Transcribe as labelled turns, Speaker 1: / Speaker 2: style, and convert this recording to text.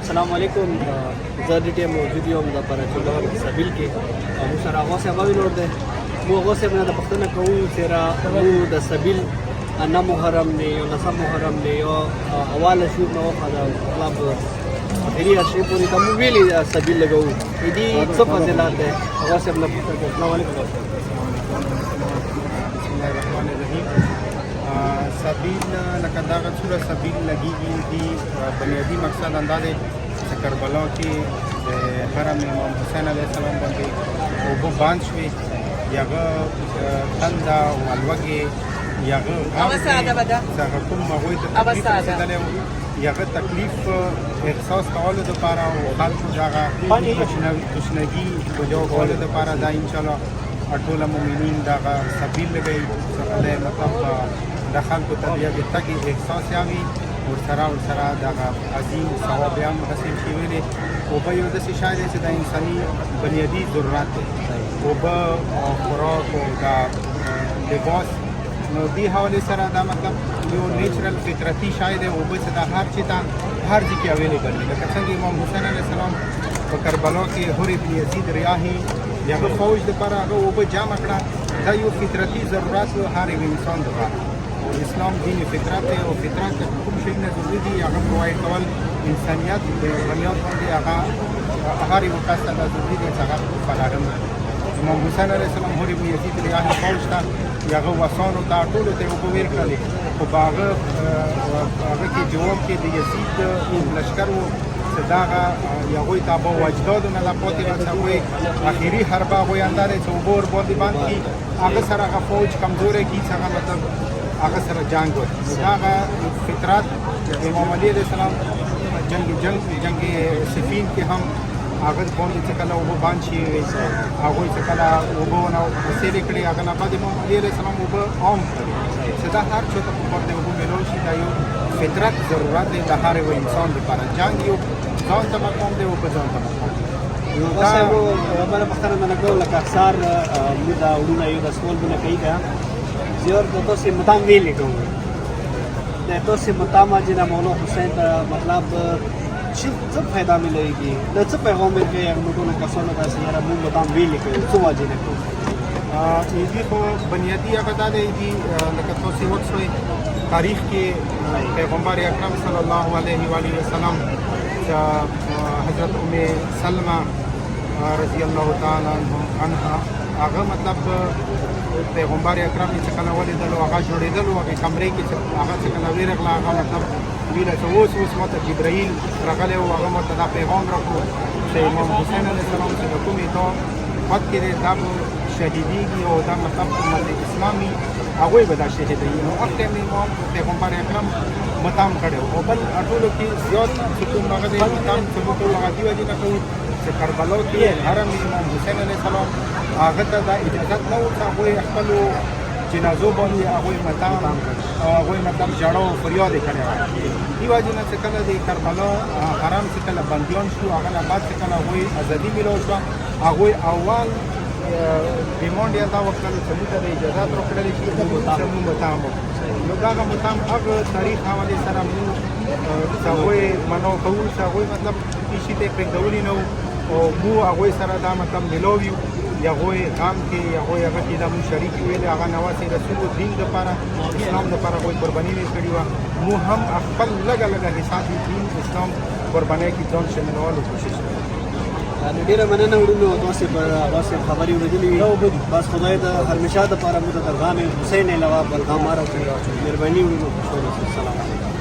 Speaker 1: السلام علیکم زه د ټیم موجود یم د پر چلوان سبیل کې مو سره هغه څه باندې ور ده مو هغه څه باندې د پښتنه کوو چې را مو د سبیل انا محرم نه یو نصب محرم نه یو اواله شو نو خدا مطلب هري شي پوری کوم ویلي سبیل لګو دې څه فضیلت ده هغه څه باندې پښتنه السلام علیکم
Speaker 2: بسم الله الرحمن الرحیم سبیل لکه دغه څوره سبیل لګیږي دی بنیادی مقصد اندازې چې کربلا کې د حرم امام حسین علیه السلام باندې اوبه بند شوې یغه تنده او الوګې یغه هغه کوم هغوی ته تکلیف رسېدلی و یغه تکلیف احساس کولو دپاره او خلکو دغه تشنګي وجو کولو دپاره دا انشاءالله ټول مؤمنین دغه سبیل لګوي مطلب د خلکو ته بیا د تګ احساس یاوي ورسره دغه عظیم ثواب هم حاصل شوی دی اوبه یو داسې شی دی چې د انساني بنیادي ضرورت دی اوبه او خوراک او د لباس نو دې حوالې سره دا مطلب یو نیچرل فطرتي شی دی اوبه چې د هر چي ته هر ځای کې اویلیبل دی لکه څنګه امام حسین علیه السلام په کربلا کې حر بن یزید ریاحي د هغه فوج دپاره هغه اوبه جمع کړه دا یو فطرتي ضرورت و هر یو انسان دپاره اسلام دین فطرت دی او فطرت ته کوم شی نه ضروري دي هغه پروواید کول انسانیت د بنیاد باندې هغه هر یو کس ته ضروري دي چې هغه فراهم امام حسین علیه السلام حر بن یزید ریاحي فوج ته هغه وسانو ته ټولو ته اوبه ورکړلې خو په هغه کې جواب کې د یزید لښکر و چې دغه هغوی ته به وجدادو نه لا پاتې وه چې هغوی اخري حربه هغوی انداره چې اوبه ورباندې بند کړي هغه سره هغه فوج کمزوری کړي چې هغه مطلب هغه سره جنګ وکړي دغه فطرت امام علی علیه السلام جنګ صفین کې هم هغه باندې چې کله اوبه بند شي هغوی چې کله اوبه ونه وسیلې کړي هغه نه بعد امام علی علیه السلام اوبه عام کړي چې دا هر چا ته په کار دی اوبه میلاو شي دا یو فطرت ضرورت دی د هر یو انسان لپاره جنګ یو ځان ته مقام دی او په ځان ته مقام
Speaker 1: نو دا یو بل پښتنه نه کوو لکه اکثر مو دا وړونه یو د سکول بنه کوي دا زیور د تاسو متام ویلې کوو د تاسو متام جنا مولا حسین ته مطلب څه فائدہ ملېږي د څه پیغام ورکړي موږ نه کسانو ته چې یاره موږ متام ویلې کوو څه واجب نه کوو
Speaker 2: دې خو بنیادی هغه دا دی لکه تاسو وڅوي تاریخ کې پیغمبر اکرم صلی الله علیه و آله وسلم حضرت ام سلمہ رضی الله تعالی عنها هغه مطلب پیغمبر اکرم چې کله ولیدلو هغه جوړېدلو هغه کمرې کې چې هغه چې کله ویرغله هغه مطلب ویله چې اوس ماته جبرائیل راغلی او هغه ماته دا پیغام راکړو چې امام حسین علیه السلام چې د کومې دا خط کې دی دا به شهیدېږي او دا مطلب امت اسلامي هغوی به دا شهیدوي نو هغه ټایم امام پیغمبر اکرم متام کړی او بل ټولو کې زیات چې کوم هغه دی متام چې موږ ټول هغه دې وجې نه کوو چې کربلا کې حرم امام حسین علیه السلام هغه ته دا اجازت نه و چې هغوی خپلو جنازو باندې هغوی متام هغوی مطلب ژړا او فریاد یې کړی وه دې وجې نه چې کله د کربلا حرم چې کله بندیان شو هغه نه بعد چې کله هغوی ازادي میلاو شوه هغوی اول ډیمانډ یې دا وکړل چې موږ ته د اجازت راکړلی چې موږ متام وکړو نو دغه متام هغه تاریخ حوالې سره موږ چې هغوی منع کوو چې هغوی مطلب هېڅ شي ته یې پرېږدولي نه وو او موږ هغوی سره دا مطلب میلاو یو هغوی غم کې هغوی هغه کې دا موږ شریک ویلې هغه نواسې رسول دین دپاره اسلام دپاره هغوی قرباني یې کړې وه موږ هم خپل لږه حساب دین اسلام قربانۍ کې ځان شاملولو کوشش کوو
Speaker 1: ډیره مننه وړو تاسو په تاسو خبرې ورغلې بس خدای ته همیشه د پاره مو د درغام حسین علاوه بل غمار او مهرباني وړو سلام